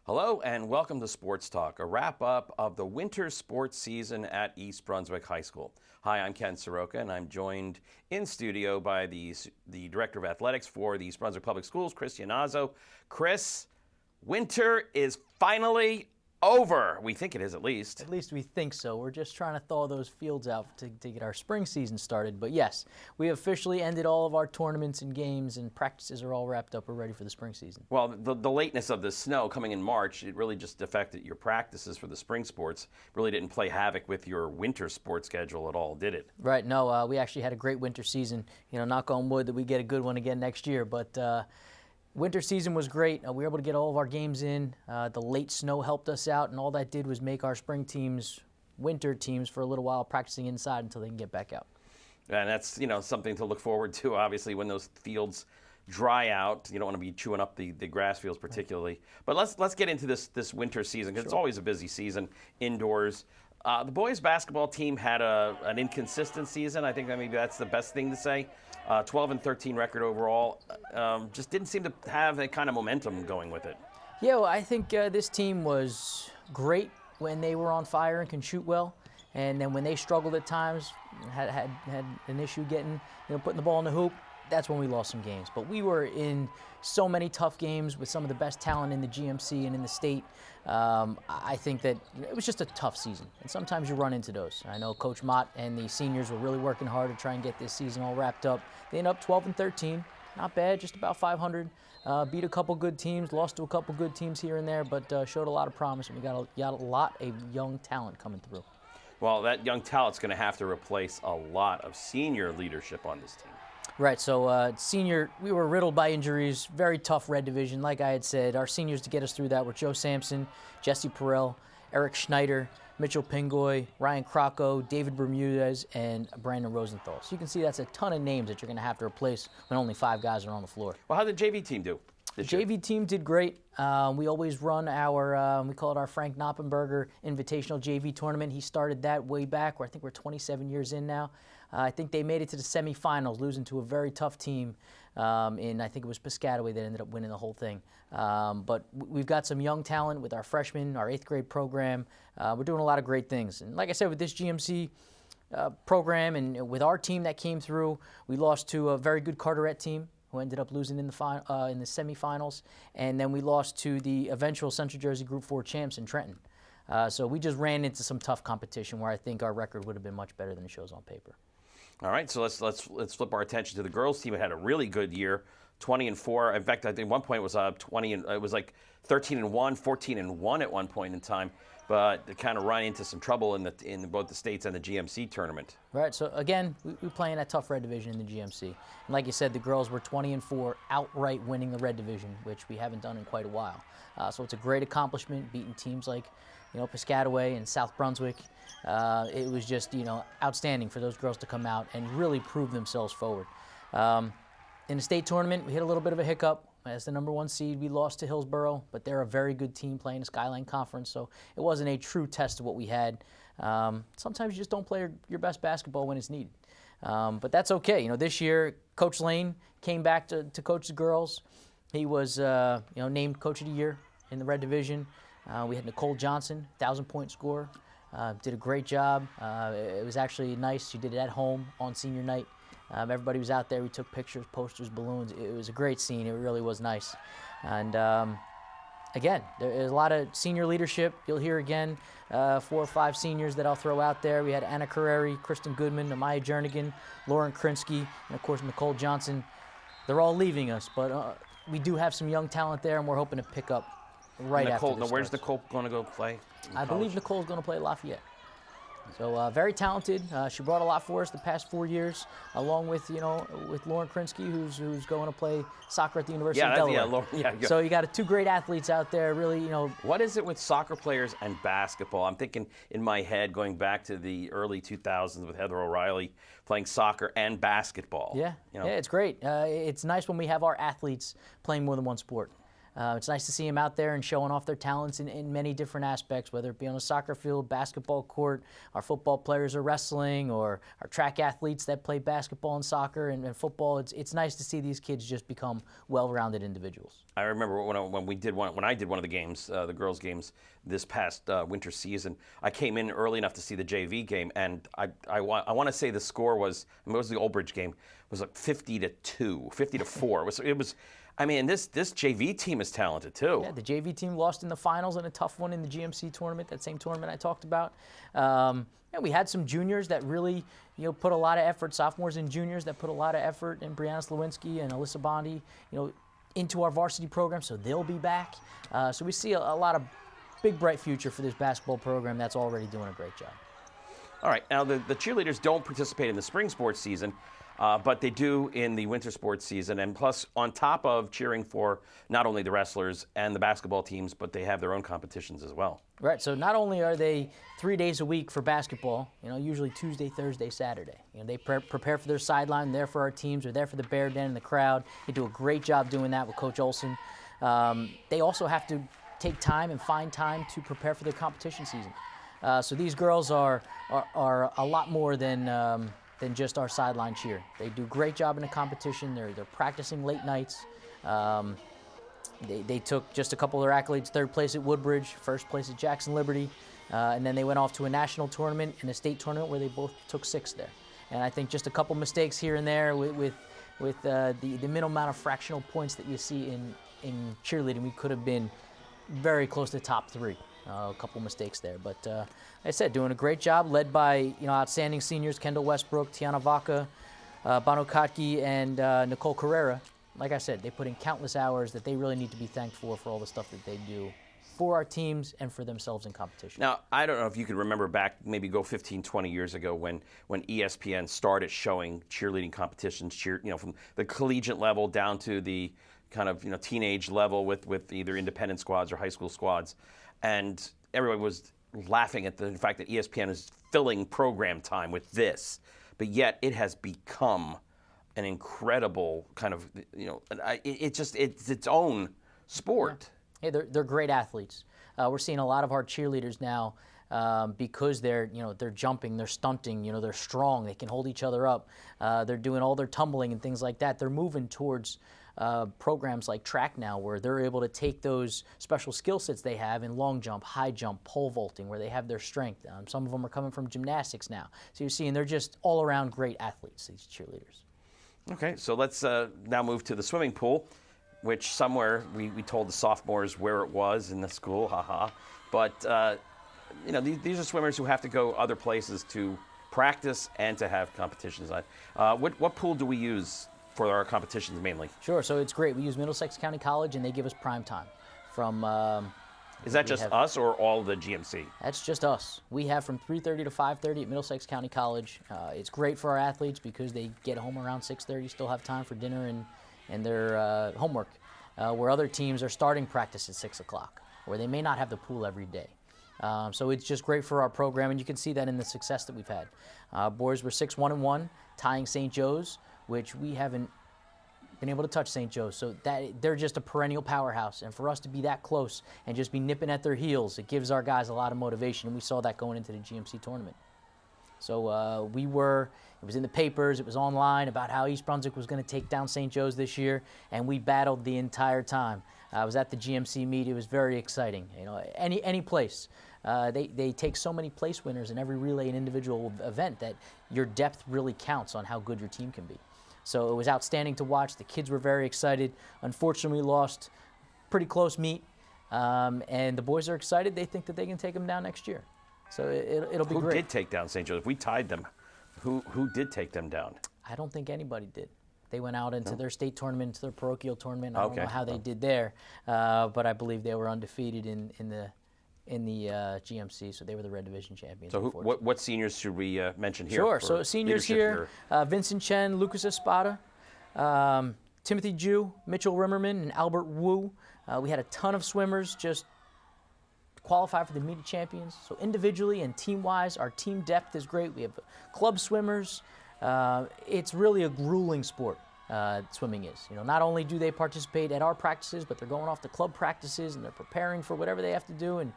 Hello and welcome to Sports Talk, a wrap-up of the winter sports season at East Brunswick High School. Hi, I'm Ken Saroka, and I'm joined in studio by the Director of Athletics for the East Brunswick Public Schools, Chris Yannazzo. Chris, winter is finally over. We think it is, at least. At least we think so. We're just trying to thaw those fields out to get our spring season started. But yes, we officially ended all of our tournaments and games, and practices are all wrapped up. We're ready for the spring season. Well, the lateness of the snow coming in March, it really just affected your practices for the spring sports. Really didn't play havoc with your winter sports schedule at all, did it? Right. No, we actually had a great winter season. Knock on wood that we get a good one again next year. But winter season was great. We were able to get all of our games in. The late snow helped us out, and all that did was make our spring teams winter teams for a little while, practicing inside until they can get back out. And that's something to look forward to, obviously, when those fields dry out. You don't want to be chewing up the grass fields particularly. Right. But let's get into this winter season, because It's always a busy season indoors. The boys basketball team had an inconsistent season. I think maybe that's the best thing to say. 12-13 record overall. Just didn't seem to have that kind of momentum going with it. Yeah, well, I think this team was great when they were on fire and can shoot well. And then when they struggled at times, had an issue getting, putting the ball in the hoop, that's when we lost some games. But we were in so many tough games with some of the best talent in the GMC and in the state. I think that it was just a tough season, and sometimes you run into those. I know Coach Mott and the seniors were really working hard to try and get this season all wrapped up. They ended up 12-13, not bad, just about 500. Beat a couple good teams, lost to a couple good teams here and there, but showed a lot of promise, and we got a lot of young talent coming through. Well, that young talent's going to have to replace a lot of senior leadership on this team. Right, so senior, we were riddled by injuries, very tough red division. Like I had said, our seniors to get us through that were Joe Sampson, Jesse Perrell, Eric Schneider, Mitchell Pingoy, Ryan Crocco, David Bermudez, and Brandon Rosenthal. So you can see that's a ton of names that you're going to have to replace when only 5 guys are on the floor. Well, how did the JV team do? The JV team did great. We always run our, we call it our Frank Knoppenberger Invitational JV Tournament. He started that way back, where I think we're 27 years in now. I think they made it to the semifinals, losing to a very tough team in, I think it was Piscataway that ended up winning the whole thing. But we've got some young talent with our freshmen, our 8th grade program. We're doing a lot of great things. And like I said, with this GMC program and with our team that came through, we lost to a very good Carteret team, who ended up losing in the semifinals, and then we lost to the eventual Central Jersey Group 4 champs in Trenton. So we just ran into some tough competition where I think our record would have been much better than it shows on paper. All right, so let's flip our attention to the girls team. It had a really good year, 20-4. In fact, I think one point it was 20, and it was like 13-1, 14-1 at one point in time. But they kind of ran into some trouble in both the states and the GMC tournament. Right. So again, we play in that tough red division in the GMC. And like you said, the girls were 20-4, outright winning the red division, which we haven't done in quite a while. So it's a great accomplishment, beating teams like, Piscataway and South Brunswick. It was just, outstanding for those girls to come out and really prove themselves forward. In the state tournament, we hit a little bit of a hiccup. As the #1 seed, we lost to Hillsborough, but they're a very good team playing the Skyline Conference, so it wasn't a true test of what we had. Sometimes you just don't play your best basketball when it's needed. But that's okay. This year, Coach Lane came back to coach the girls. He was, named Coach of the Year in the Red Division. We had Nicole Johnson, 1,000-point scorer. Did a great job. It was actually nice. She did it at home on senior night. Everybody was out there. We took pictures, posters, balloons. It was a great scene. It really was nice. And again, there's a lot of senior leadership. You'll hear again 4 or 5 seniors that I'll throw out there. We had Anna Carreri, Kristen Goodman, Amaya Jernigan, Lauren Krinsky, and of course Nicole Johnson. They're all leaving us, but we do have some young talent there, and we're hoping to pick up right after this. Where's Nicole going to go play? I believe Nicole's going to play at Lafayette. So very talented. She brought a lot for us the past 4 years, along with with Lauren Krinsky, who's going to play soccer at the University of Delaware. So you got 2 great athletes out there. Really, What is it with soccer players and basketball? I'm thinking in my head going back to the early 2000s with Heather O'Reilly playing soccer and basketball. Yeah, yeah, it's great. It's nice when we have our athletes playing more than one sport. It's nice to see them out there and showing off their talents in many different aspects, whether it be on a soccer field, basketball court, our football players are wrestling, or our track athletes that play basketball and soccer and football. It's nice to see these kids just become well-rounded individuals. I remember when I did one of the games, the girls' games this past winter season. I came in early enough to see the JV game, and I want to say the score was, it was the Old Bridge game, was like 50-2, 50-4. It was. I mean, this JV team is talented too. Yeah, the JV team lost in the finals in a tough one in the GMC tournament, that same tournament I talked about. We had some juniors that really, put a lot of effort, sophomores and juniors that put a lot of effort, and Brianna Slawinski and Alyssa Bondi, into our varsity program, so they'll be back. So we see a lot of big, bright future for this basketball program that's already doing a great job. All right, now the cheerleaders don't participate in the spring sports season, but they do in the winter sports season. And plus, on top of cheering for not only the wrestlers and the basketball teams, but they have their own competitions as well. Right, so not only are they 3 days a week for basketball, usually Tuesday, Thursday, Saturday. They prepare for their sideline, they're for our teams, they're there for the Bear Den and the crowd. They do a great job doing that with Coach Olson. They also have to take time and find time to prepare for their competition season. So these girls are a lot more than just our sideline cheer. They do a great job in the competition. They're practicing late nights. They took just a couple of their accolades: third place at Woodbridge, first place at Jackson Liberty, and then they went off to a national tournament and a state tournament where they both took sixth there. And I think just a couple mistakes here and there with the minimal amount of fractional points that you see in cheerleading, we could have been very close to top three. A couple mistakes there, but like I said, doing a great job, led by outstanding seniors Kendall Westbrook, Tiana Vaca, Bano Kotke, and Nicole Carrera. Like I said, they put in countless hours that they really need to be thanked for all the stuff that they do for our teams and for themselves in competition. Now, I don't know if you could remember back, maybe go 15, 20 years ago when ESPN started showing cheerleading competitions, from the collegiate level down to the kind of teenage level with either independent squads or high school squads. And everyone was laughing at the fact that ESPN is filling program time with this, but yet it has become an incredible kind of, it's its own sport. Yeah. Hey, they're great athletes. We're seeing a lot of our cheerleaders now because they're jumping, they're stunting, they're strong, they can hold each other up. They're doing all their tumbling and things like that. They're moving towards programs like track now, where they're able to take those special skill sets they have in long jump, high jump, pole vaulting, where they have their strength. Some of them are coming from gymnastics now. So you're seeing they're just all around great athletes, these cheerleaders. Okay, so let's now move to the swimming pool, which somewhere we told the sophomores where it was in the school, haha. But these are swimmers who have to go other places to practice and to have competitions. What pool do we use for our competitions mainly? Sure, so it's great. We use Middlesex County College, and they give us prime time. Is that just us or all the GMC? That's just us. We have from 3:30 to 5:30 at Middlesex County College. It's great for our athletes because they get home around 6:30, still have time for dinner and their homework, where other teams are starting practice at 6 o'clock, where they may not have the pool every day. So it's just great for our program, and you can see that in the success that we've had. Boys were 6-1-1, tying St. Joe's, which we haven't been able to touch St. Joe's. So they're just a perennial powerhouse. And for us to be that close and just be nipping at their heels, it gives our guys a lot of motivation. And we saw that going into the GMC tournament. So it was in the papers, it was online about how East Brunswick was going to take down St. Joe's this year, and we battled the entire time. I was at the GMC meet. It was very exciting. Any place. They take so many place winners in every relay and individual event that your depth really counts on how good your team can be. So it was outstanding to watch. The kids were very excited. Unfortunately, we lost pretty close meet, and the boys are excited. They think that they can take them down next year. So it'll be great. Who did take down St. Joe's? If we tied them, who did take them down? I don't think anybody did. They went out into their state tournament, into their parochial tournament. I don't know how they did there, but I believe they were undefeated in the GMC, so they were the Red Division champions. So what seniors should we mention here? Sure. So seniors here, Vincent Chen, Lucas Espada, Timothy Ju, Mitchell Rimmerman, and Albert Wu. We had a ton of swimmers just qualify for the meet champions. So individually and team-wise, our team depth is great. We have club swimmers. It's really a grueling sport. swimming is. Not only do they participate at our practices, but they're going off to club practices and they're preparing for whatever they have to do. And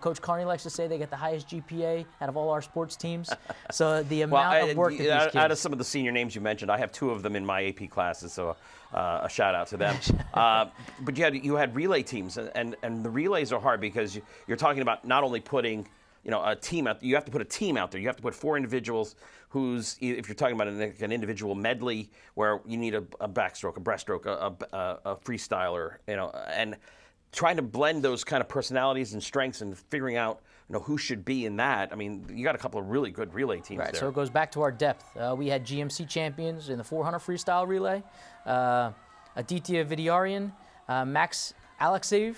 Coach Carney likes to say they get the highest GPA out of all our sports teams. So the amount of work that these kids... Out of some of the senior names you mentioned, I have 2 of them in my AP classes, so a shout out to them. But you had relay teams, and the relays are hard because you're talking about not only putting a team out. You have to put a team out there. You have to put 4 individuals who's, if you're talking about an individual medley where you need a backstroke, a breaststroke, a freestyler, and trying to blend those kind of personalities and strengths and figuring out who should be in that. I mean, you got a couple of really good relay teams right, there. So it goes back to our depth. We had GMC champions in the 400 freestyle relay, Aditya Vidyarian, Max Alexeyev,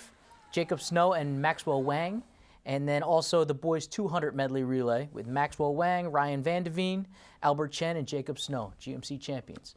Jacob Snow, and Maxwell Wang. And then also the boys 200 medley relay with Maxwell Wang, Ryan Vandeveen, Albert Chen, and Jacob Snow, GMC champions.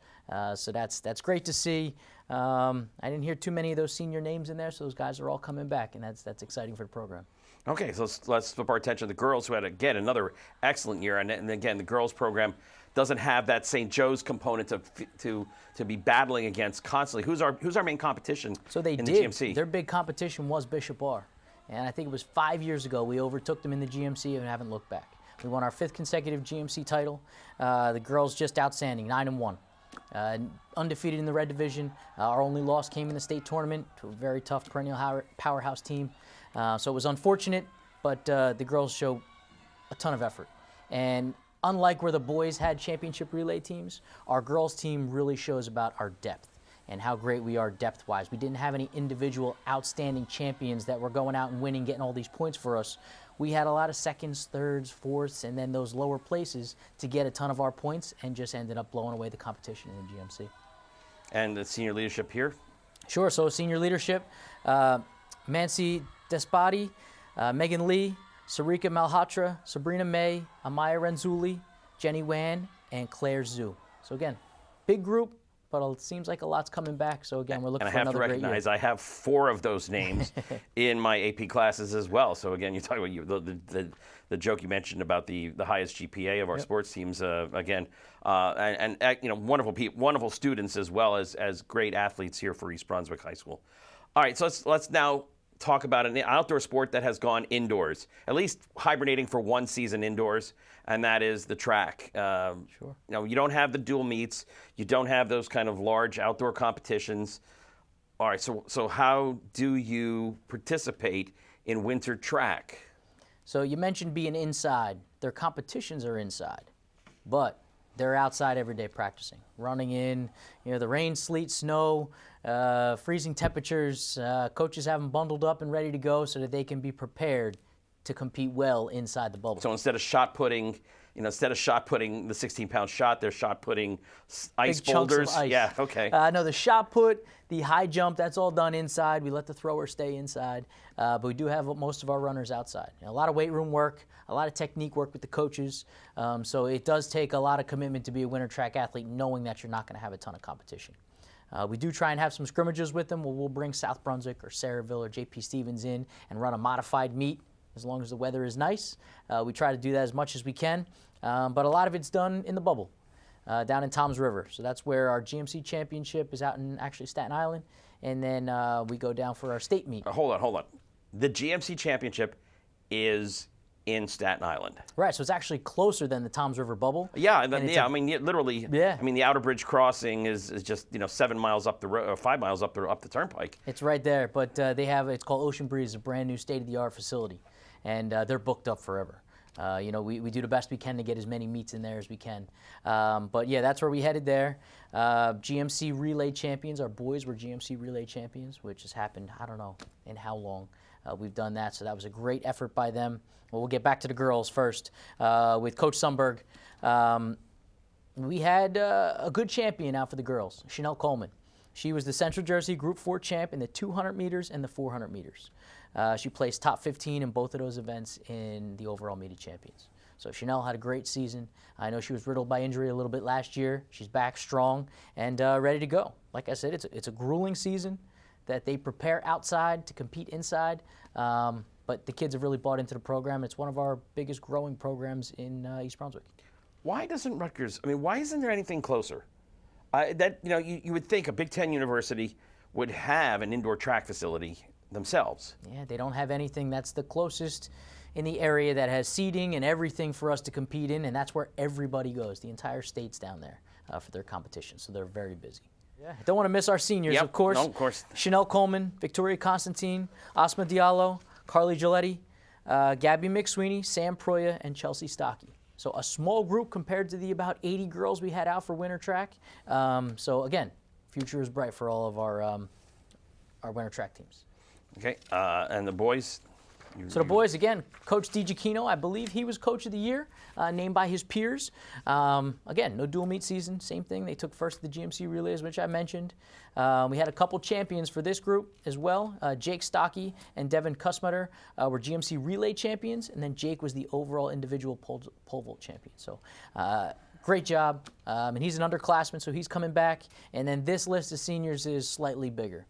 So that's great to see. I didn't hear too many of those senior names in there, so those guys are all coming back, and that's exciting for the program. Okay, so let's flip our attention to the girls, who had, again, another excellent year. And again, the girls program doesn't have that St. Joe's component to be battling against constantly. Who's our main competition in the GMC? Their big competition was Bishop R. And I think it was 5 years ago we overtook them in the GMC and haven't looked back. We won our 5th consecutive GMC title. The girls just outstanding, 9-1. Undefeated in the red division. Our only loss came in the state tournament to a very tough perennial powerhouse team. So it was unfortunate, but the girls show a ton of effort. And unlike where the boys had championship relay teams, our girls team really shows about our depth and how great we are depth-wise. We didn't have any individual outstanding champions that were going out and winning, getting all these points for us. We had a lot of seconds, thirds, fourths, and then those lower places to get a ton of our points and just ended up blowing away the competition in the GMC. And the senior leadership here? Sure, so senior leadership, Mansi Despati, Megan Lee, Sarika Malhotra, Sabrina May, Amaya Renzulli, Jenny Wan, and Claire Zhu. So again, big group, but it seems like a lot's coming back. So again, we're looking for another great year. And I have to recognize I have 4 of those names in my AP classes as well. So again, you're talking about the joke you mentioned about the highest GPA of our sports teams. Again, and wonderful students as well as great athletes here for East Brunswick High School. All right, so let's now talk about an outdoor sport that has gone indoors, at least hibernating for 1 season indoors, and that is the track. Sure. You don't have the dual meets. You don't have those kind of large outdoor competitions. All right, so how do you participate in winter track? So you mentioned being inside. Their competitions are inside, but they're outside every day practicing, running in, the rain, sleet, snow, freezing temperatures. Coaches have them bundled up and ready to go so that they can be prepared to compete well inside the bubble. So instead of shot putting, the 16-pound shot, they're shot putting ice Big boulders. Chunks of ice. Yeah, okay. No, the shot put, the high jump, that's all done inside. We let the thrower stay inside, but we do have most of our runners outside. A lot of weight room work, a lot of technique work with the coaches. So it does take a lot of commitment to be a winter track athlete, knowing that you're not going to have a ton of competition. We do try and have some scrimmages with them where we'll bring South Brunswick or Saraville or JP Stevens in and run a modified meet as long as the weather is nice. We try to do that as much as we can, but a lot of it's done in the bubble down in Toms River. So that's where our GMC championship is out in actually Staten Island, and then we go down for our state meet. Hold on. The GMC championship is in Staten Island. Right, so it's actually closer than the Toms River bubble. Yeah, literally. Yeah. I mean, the Outer Bridge crossing is just 7 miles up the road, or 5 miles up the turnpike. It's right there, but it's called Ocean Breeze, a brand new state-of-the-art facility, and they're booked up forever. We do the best we can to get as many meets in there as we can. But yeah, that's where we headed there. GMC relay champions, our boys were GMC relay champions, which has happened, I don't know in how long we've done that. So that was a great effort by them. Well, we'll get back to the girls first. With Coach Sundberg, we had a good champion out for the girls, Chanel Coleman. She was the Central Jersey Group 4 champ in the 200 meters and the 400 meters. She placed top 15 in both of those events in the overall media champions. So Chanel had a great season. I know she was riddled by injury a little bit last year. She's back strong and ready to go. Like I said, it's a grueling season that they prepare outside to compete inside. But the kids have really bought into the program. It's one of our biggest growing programs in East Brunswick. Why doesn't Rutgers, why isn't there anything closer? That you would think a Big Ten university would have an indoor track facility themselves. Yeah, they don't have anything. That's the closest in the area that has seating and everything for us to compete in, and that's where everybody goes. The entire state's down there for their competition, so they're very busy. Yeah, don't want to miss our seniors, Yep. of course. No, of course. Chanel Coleman, Victoria Constantine, Asma Diallo, Carly Giletti, Gabby McSweeney, Sam Proya, and Chelsea Stocky. So a small group compared to the about 80 girls we had out for winter track. So again, future is bright for all of our winter track teams. Okay, and the boys? So the boys, again, Coach DiGiacchino, I believe he was Coach of the Year, named by his peers. Again, no dual meet season, same thing. They took first at the GMC relays, which I mentioned. We had a couple champions for this group as well. Jake Stocky and Devin Kussmutter were GMC relay champions, and then Jake was the overall individual pole vault champion. So great job. And he's an underclassman, so he's coming back. And then this list of seniors is slightly bigger.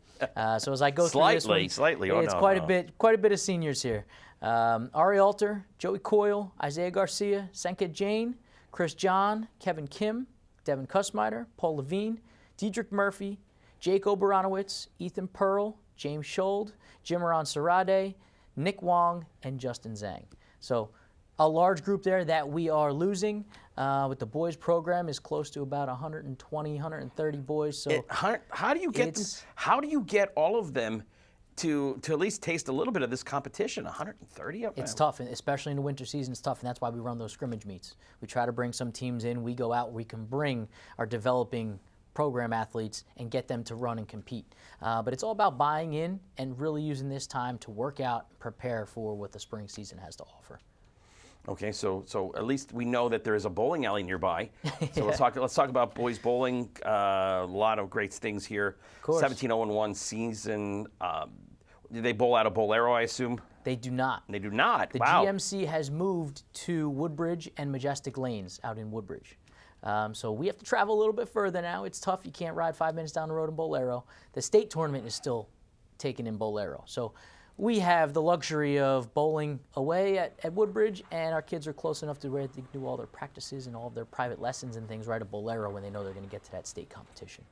So as I go through this one, Slightly. It's quite a bit of seniors here. Ari Alter, Joey Coyle, Isaiah Garcia, Senka Jane, Chris John, Kevin Kim, Devin Kussmeyer, Paul Levine, Diedrich Murphy, Jake Oberonowitz, Ethan Pearl, James Schold, Jimeron Sarade, Nick Wong, and Justin Zhang. So a large group there that we are losing. With the boys program is close to about 120, 130 boys. So how do you get them, how do you get all of them to at least taste a little bit of this competition? 130 of them? It's tough, and especially in the winter season. It's tough, and that's why we run those scrimmage meets. We try to bring some teams in. We go out. We can bring our developing program athletes and get them to run and compete. But it's all about buying in and really using this time to work out and prepare for what the spring season has to offer. Okay, so at least we know that there is a bowling alley nearby. So let's talk about boys bowling. A lot of great things here. Of course. 17-0-1 season. Do they bowl out of Bolero, I assume? They do not. They do not. The Wow. GMC has moved to Woodbridge and Majestic Lanes out in Woodbridge. So we have to travel a little bit further now. It's tough. You can't ride 5 minutes down the road in Bolero. The state tournament is still taken in Bolero. So we have the luxury of bowling away at Woodbridge, and our kids are close enough to where they can do all their practices and all of their private lessons and things right at Bolero when they know they're going to get to that state competition.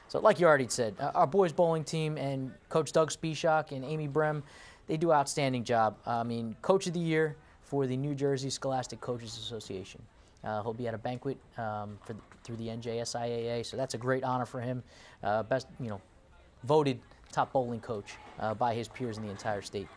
So like you already said, our boys bowling team and Coach Doug Spieshak and Amy Brem, they do an outstanding job. I mean, Coach of the Year for the New Jersey Scholastic Coaches Association. He'll be at a banquet through the NJSIAA, so that's a great honor for him. Voted top bowling coach by his peers in the entire state.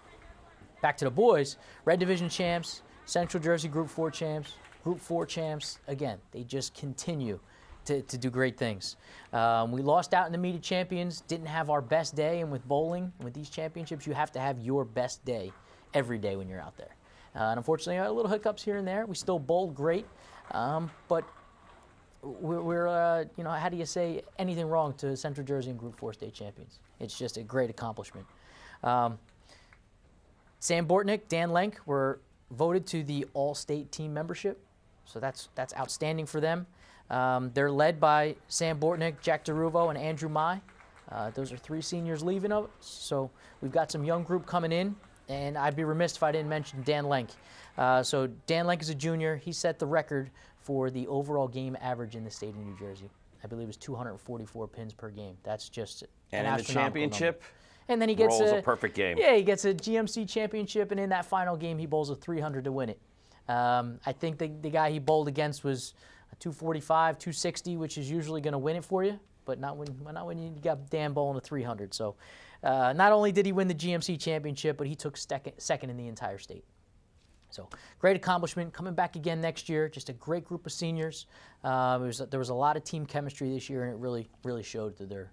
Back to the boys, Red Division champs, Central Jersey Group 4 champs, Group 4 champs. Again, they just continue to do great things. We lost out in the meet of champions, didn't have our best day, and with bowling, with these championships, you have to have your best day every day when you're out there. And unfortunately, a little hiccups here and there. We still bowled great, but we're how do you say anything wrong to Central Jersey and Group 4 state champions? It's just a great accomplishment. Sam Bortnick, Dan Lenk were voted to the all-state team membership, so that's outstanding for them. They're led by Sam Bortnick, Jack DeRuvo, and Andrew Mai. Those are 3 seniors leaving us, so we've got some young group coming in, and I'd be remiss if I didn't mention Dan Lenk. So Dan Lenk is a junior. He set the record for the overall game average in the state of New Jersey. I believe it was 244 pins per game. That's just an And in the championship, number. And then he gets rolls a perfect game. Yeah, he gets a GMC championship, and in that final game, he bowls a 300 to win it. I think the guy he bowled against was a 245, 260, which is usually going to win it for you, but not when you got Dan bowling a 300. So not only did he win the GMC championship, but he took second in the entire state. So great accomplishment, coming back again next year. Just a great group of seniors. There was a lot of team chemistry this year, and it really showed through their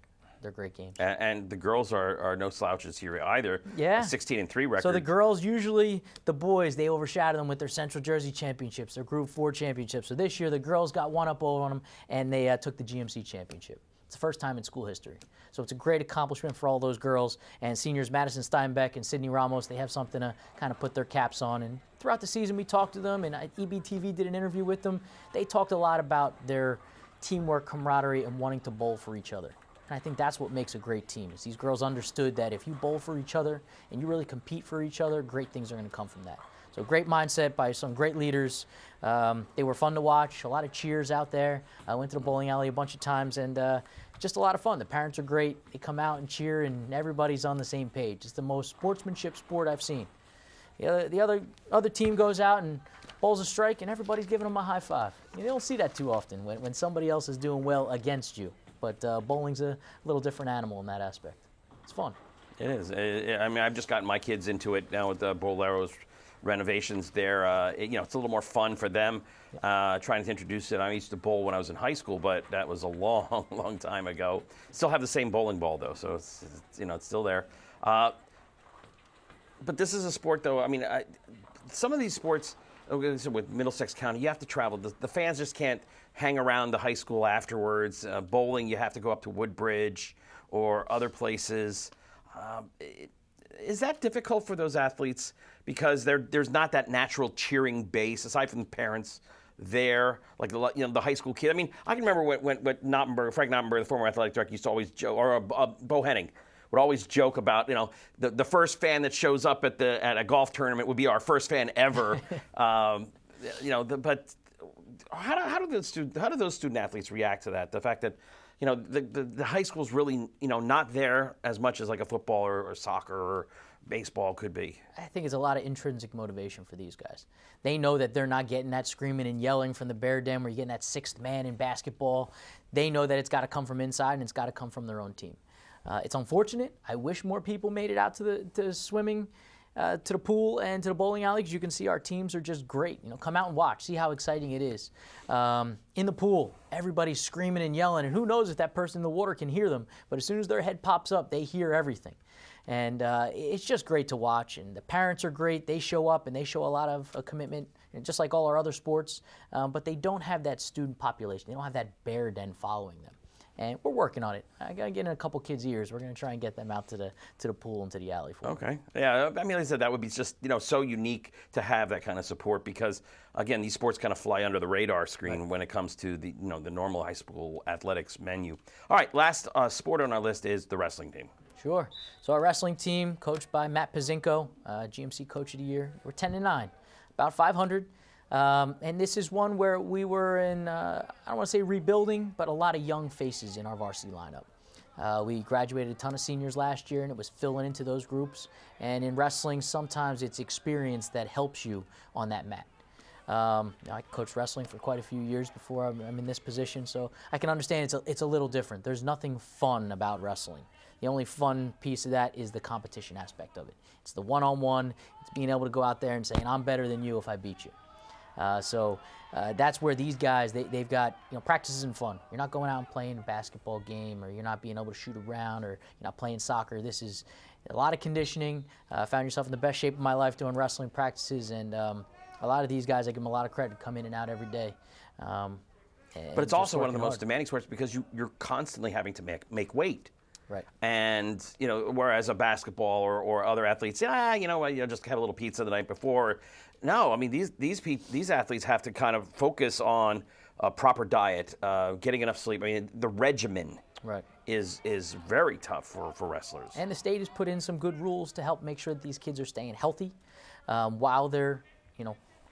great games. And the girls are no slouches here either. Yeah. 16-3 record. So the girls, usually the boys, they overshadow them with their Central Jersey championships, their Group 4 championships. So this year the girls got one up over on them, and they took the GMC championship. It's the first time in school history. So it's a great accomplishment for all those girls. And seniors Madison Steinbeck and Sydney Ramos, they have something to kind of put their caps on. And throughout the season we talked to them, and EBTV did an interview with them. They talked a lot about their teamwork, camaraderie, and wanting to bowl for each other. And I think that's what makes a great team, is these girls understood that if you bowl for each other and you really compete for each other, great things are going to come from that. So great mindset by some great leaders. They were fun to watch, a lot of cheers out there. I went to the bowling alley a bunch of times, and just a lot of fun. The parents are great. They come out and cheer, and everybody's on the same page. It's the most sportsmanship sport I've seen. The other team goes out and bowls a strike, and everybody's giving them a high five. You don't see that too often when somebody else is doing well against you. But bowling's a little different animal in that aspect. It's fun. It is. I mean, I've just gotten my kids into it now with the Bolero's renovations there. It's a little more fun for them, trying to introduce it. I used to bowl when I was in high school, but that was a long, long time ago. Still have the same bowling ball, though, so it's still there. But this is a sport, though, I mean, some of these sports, with Middlesex County, you have to travel. The fans just can't hang around the high school afterwards. Bowling, you have to go up to Woodbridge or other places. Is that difficult for those athletes because there's not that natural cheering base aside from the parents there, like the high school kid? I mean, I can remember when Frank Knottenberg, the former athletic director, used to always joke, or Bo Henning would always joke about the first fan that shows up at a golf tournament would be our first fan ever. But how do those student athletes react to that? The fact that the high school's really not there as much as like a football or soccer or baseball could be. I think it's a lot of intrinsic motivation for these guys. They know that they're not getting that screaming and yelling from the bear den where you're getting that sixth man in basketball. They know that it's got to come from inside and it's got to come from their own team. It's unfortunate. I wish more people made it out to swimming, to the pool and to the bowling alley, because you can see our teams are just great. Come out and watch. See how exciting it is. In the pool, everybody's screaming and yelling, and who knows if that person in the water can hear them. But as soon as their head pops up, they hear everything. And it's just great to watch. And the parents are great. They show up, and they show a lot of commitment, just like all our other sports. But they don't have that student population. They don't have that bear den following them. And we're working on it. I got to get in a couple kids' ears. We're going to try and get them out to the pool and to the alley for them. Okay. Yeah, I mean, like I said, that would be just, so unique to have that kind of support because, again, these sports kind of fly under the radar screen when it comes to the normal high school athletics menu. All right, last sport on our list is the wrestling team. Sure. So our wrestling team, coached by Matt Pazinko, GMC Coach of the Year. We're 10-9, about 500. And this is one where we were in, I don't want to say rebuilding, but a lot of young faces in our varsity lineup. We graduated a ton of seniors last year, and it was filling into those groups. And in wrestling, sometimes it's experience that helps you on that mat. I coached wrestling for quite a few years before I'm in this position, so I can understand it's a little different. There's nothing fun about wrestling. The only fun piece of that is the competition aspect of it. It's the one-on-one. It's being able to go out there and saying, I'm better than you if I beat you. So that's where these guys, they've got, practice isn't fun. You're not going out and playing a basketball game, or you're not being able to shoot around, or you're not playing soccer. This is a lot of conditioning. I found yourself in the best shape of my life doing wrestling practices, and a lot of these guys, I give them a lot of credit, come in and out every day. But it's also one of the most demanding sports because you're constantly having to make weight. Right. And, whereas a basketball or other athletes, just have a little pizza the night before. No, I mean, these athletes have to kind of focus on a proper diet, getting enough sleep. I mean, the regimen is very tough for wrestlers. And the state has put in some good rules to help make sure that these kids are staying healthy while they're,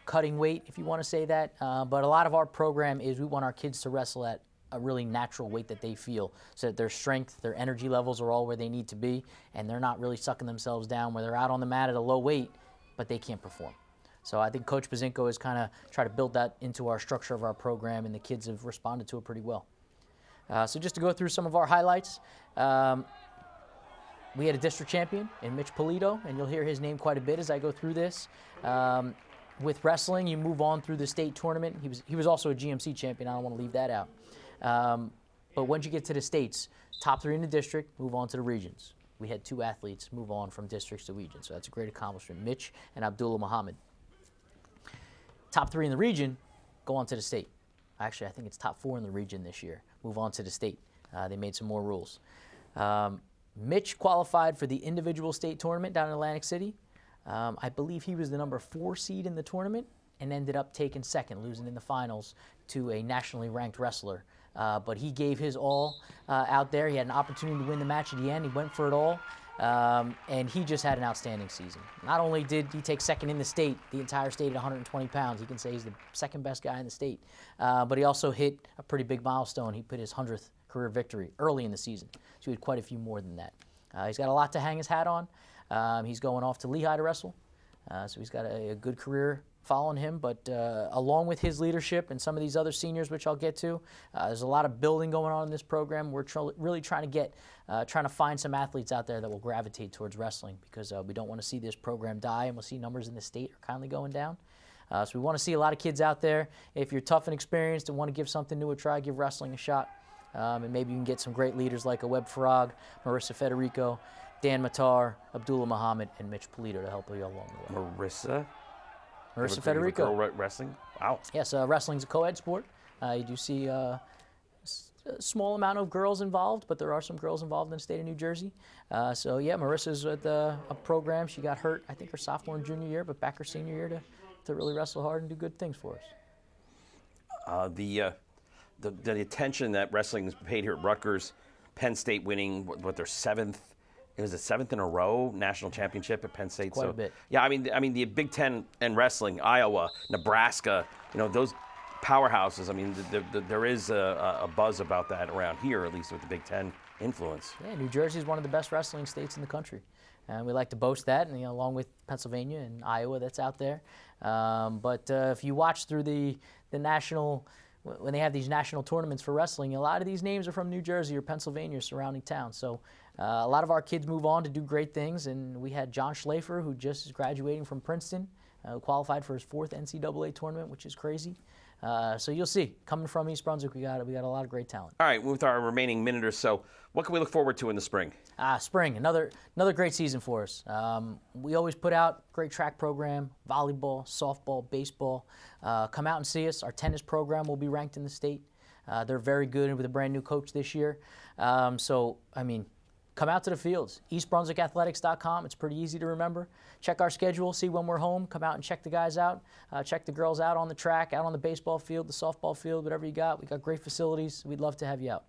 cutting weight, if you want to say that. But a lot of our program is we want our kids to wrestle at a really natural weight that they feel, so that their strength, their energy levels are all where they need to be, and they're not really sucking themselves down where they're out on the mat at a low weight, but they can't perform. So I think Coach Pazinko has kind of tried to build that into our structure of our program, and the kids have responded to it pretty well. So just to go through some of our highlights, we had a district champion in Mitch Polito, and you'll hear his name quite a bit as I go through this. With wrestling, you move on through the state tournament. He was also a GMC champion. I don't want to leave that out. But once you get to the states, top 3 in the district, move on to the regions. We had 2 athletes move on from districts to regions, so that's a great accomplishment. Mitch and Abdullah Muhammad. Top 3 in the region, go on to the state. Actually, I think it's top 4 in the region this year. Move on to the state. They made some more rules. Mitch qualified for the individual state tournament down in Atlantic City. I believe he was the number 4 seed in the tournament and ended up taking second, losing in the finals to a nationally ranked wrestler. But he gave his all out there. He had an opportunity to win the match at the end. He went for it all. And he just had an outstanding season. Not only did he take second in the state, the entire state at 120 pounds, he can say he's the second best guy in the state, but he also hit a pretty big milestone. He put his 100th career victory early in the season, so he had quite a few more than that. He's got a lot to hang his hat on. He's going off to Lehigh to wrestle, so he's got a good career following him, but along with his leadership and some of these other seniors, which I'll get to, there's a lot of building going on in this program. We're really trying to find some athletes out there that will gravitate towards wrestling, because we don't want to see this program die, and we'll see numbers in the state are kindly going down. So we want to see a lot of kids out there. If you're tough and experienced and want to give something new a try, give wrestling a shot. And maybe you can get some great leaders like a Webb Farag, Marissa Federico, Dan Matar, Abdullah Muhammad, and Mitch Polito to help you along the way. Marissa Federico. Girl wrestling? Wow. Yes, wrestling's a co-ed sport. You do see a small amount of girls involved, but there are some girls involved in the state of New Jersey. So yeah, Marissa's at a program. She got hurt, I think, her sophomore and junior year, but back her senior year to really wrestle hard and do good things for us. The attention that wrestling has paid here at Rutgers, Penn State winning their seventh. It was the seventh in a row national championship at Penn State. Quite a bit. Yeah, I mean the Big Ten and wrestling, Iowa, Nebraska, those powerhouses. I mean, there is a buzz about that around here, at least with the Big Ten influence. Yeah, New Jersey is one of the best wrestling states in the country, and we like to boast that, and along with Pennsylvania and Iowa, that's out there. But if you watch through the national, when they have these national tournaments for wrestling, a lot of these names are from New Jersey or Pennsylvania or surrounding towns. So a lot of our kids move on to do great things, and we had John Schlafer, who just is graduating from Princeton, who qualified for his 4th NCAA tournament, which is crazy. So you'll see, coming from East Brunswick, we got a lot of great talent. All right, with our remaining minute or so, what can we look forward to in the spring? Spring, another great season for us. We always put out great track program, volleyball, softball, baseball. Come out and see us. Our tennis program will be ranked in the state. They're very good with a brand new coach this year. Come out to the fields. EastBrunswickAthletics.com. It's pretty easy to remember. Check our schedule, see when we're home. Come out and check the guys out. Check the girls out on the track, out on the baseball field, the softball field, whatever you got. We got great facilities. We'd love to have you out.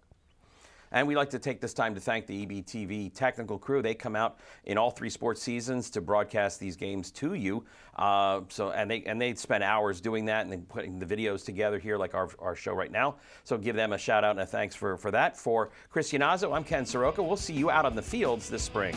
And we'd like to take this time to thank the EBTV technical crew. They come out in all 3 sports seasons to broadcast these games to you. They spend hours doing that and then putting the videos together here like our show right now. So give them a shout out and a thanks for that. For Chris Yannazzo, I'm Ken Saroka. We'll see you out on the fields this spring.